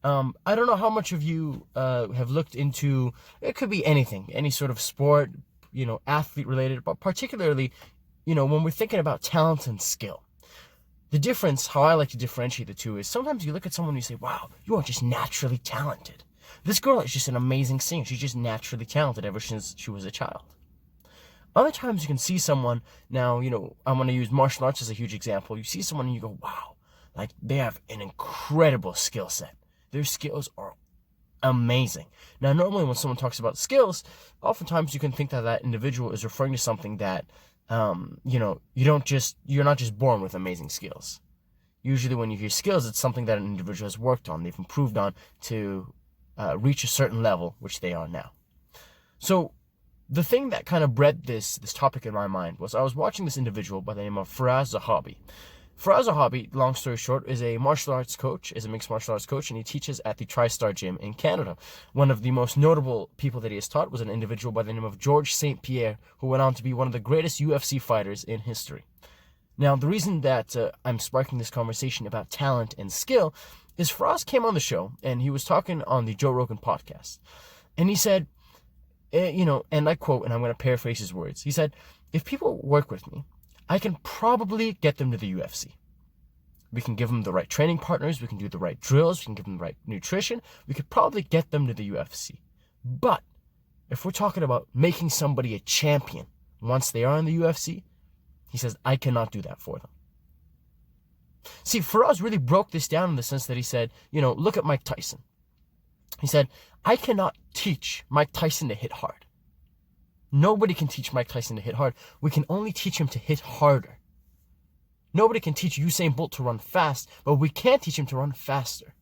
I don't know how much of you have looked into, it could be anything, any sort of sport, athlete related, but particularly, when we're thinking about talent and skill. The difference, how I like to differentiate the two, is sometimes you look at someone and you say, wow, you are just naturally talented. This girl is just an amazing singer. She's just naturally talented ever since she was a child. Other times you can see someone, now, I'm going to use martial arts as a huge example. You see someone and you go, wow, like they have an incredible skill set. Their skills are amazing. Now, normally when someone talks about skills, oftentimes you can think that that individual is referring to something that, you're not just born with amazing skills. Usually when you hear skills, it's something that an individual has worked on, they've improved on to reach a certain level, which they are now. So the thing that kind of bred this topic in my mind was I was watching this individual by the name of Faraz Zahabi. Faraz Zahabi, long story short, is a martial arts coach, is a mixed martial arts coach, and he teaches at the TriStar Gym in Canada. One of the most notable people that he has taught was an individual by the name of George St. Pierre, who went on to be one of the greatest UFC fighters in history. Now, the reason that I'm sparking this conversation about talent and skill is Faraz came on the show, and he was talking on the Joe Rogan podcast. And he said, and I quote, and I'm going to paraphrase his words. He said, if people work with me, I can probably get them to the UFC. We can give them the right training partners. We can do the right drills. We can give them the right nutrition. We could probably get them to the UFC. But if we're talking about making somebody a champion once they are in the UFC, he says, I cannot do that for them. See, Faraz really broke this down in the sense that he said, look at Mike Tyson. He said, I cannot teach Mike Tyson to hit hard. Nobody can teach Mike Tyson to hit hard. We can only teach him to hit harder. Nobody can teach Usain Bolt to run fast, but we can teach him to run faster.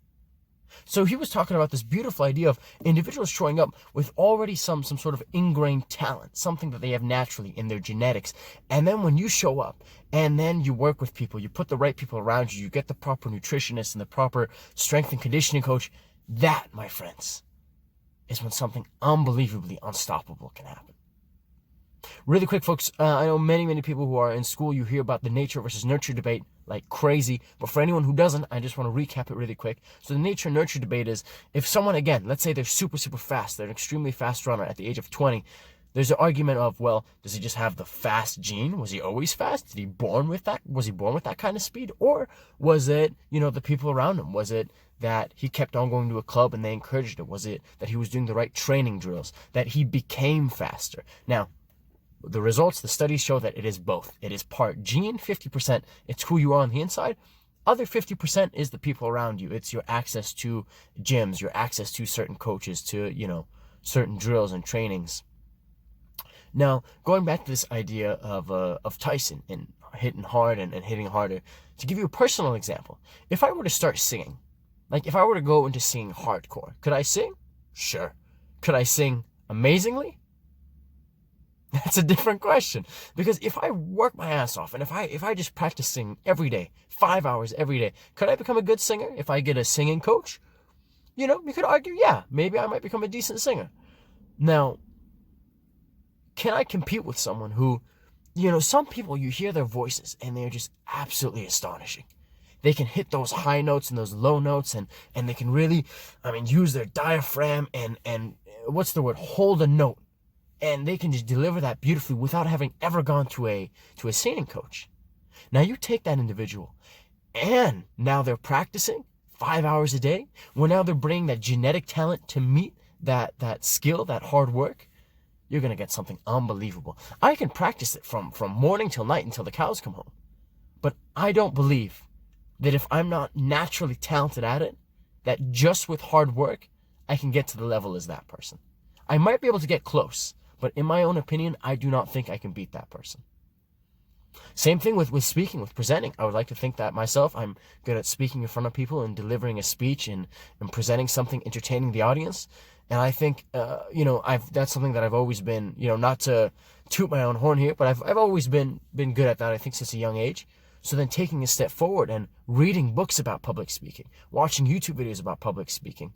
So he was talking about this beautiful idea of individuals showing up with already some sort of ingrained talent, something that they have naturally in their genetics. And then when you show up and then you work with people, you put the right people around you, you get the proper nutritionist and the proper strength and conditioning coach, that, my friends, is when something unbelievably unstoppable can happen. Really quick, folks, I know many people who are in school, you hear about the nature versus nurture debate like crazy. But for anyone who doesn't, I just want to recap it really quick. So the nature nurture debate is, if someone, again, let's say they're super fast, they're an extremely fast runner at the age of 20, there's an argument of, well, does he just have the fast gene? Was he always fast? Did he born with that? Was he born with that kind of speed? Or was it, the people around him? Was it that he kept on going to a club and they encouraged it? Was it that he was doing the right training drills, that he became faster? Now, the results, the studies show that it is both. It is part gene, 50%, it's who you are on the inside. Other 50% is the people around you. It's your access to gyms, your access to certain coaches, to, certain drills and trainings. Now, going back to this idea of Tyson and hitting hard and hitting harder, to give you a personal example, if I were to start singing, like if I were to go into singing hardcore, could I sing? Sure. Could I sing amazingly? That's a different question. Because if I work my ass off and if I just practice singing every day, 5 hours every day, could I become a good singer if I get a singing coach? You could argue, yeah, maybe I might become a decent singer. Now, can I compete with someone who, some people, you hear their voices and they're just absolutely astonishing. They can hit those high notes and those low notes and they can really, use their diaphragm and what's the word, hold a note. And they can just deliver that beautifully without having ever gone to a singing coach. Now you take that individual and now they're practicing 5 hours a day. Well, now they're bringing that genetic talent to meet that skill, that hard work. You're going to get something unbelievable. I can practice it from morning till night until the cows come home. But I don't believe that if I'm not naturally talented at it, that just with hard work, I can get to the level as that person. I might be able to get close, but in my own opinion, I do not think I can beat that person. Same thing with speaking, with presenting. I would like to think that myself, I'm good at speaking in front of people and delivering a speech and presenting something, entertaining the audience. And I think, that's something that I've always been, not to toot my own horn here, but I've always been good at that, I think, since a young age. So then taking a step forward and reading books about public speaking, watching YouTube videos about public speaking,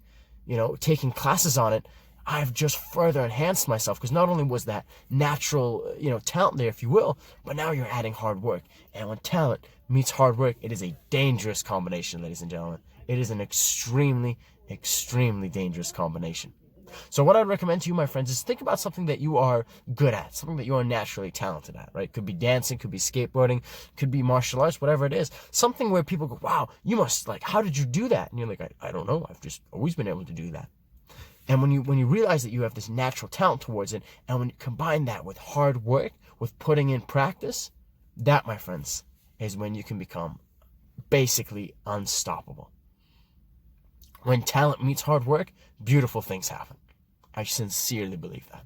taking classes on it, I've just further enhanced myself, because not only was that natural, talent there, if you will, but now you're adding hard work. And when talent meets hard work, it is a dangerous combination, ladies and gentlemen. It is an extremely, extremely dangerous combination. So what I'd recommend to you, my friends, is think about something that you are good at, something that you are naturally talented at, right? Could be dancing, could be skateboarding, could be martial arts, whatever it is. Something where people go, wow, you must, like, how did you do that? And you're like, I don't know. I've just always been able to do that. And when you realize that you have this natural talent towards it, and when you combine that with hard work, with putting in practice, that, my friends, is when you can become basically unstoppable. When talent meets hard work, beautiful things happen. I sincerely believe that.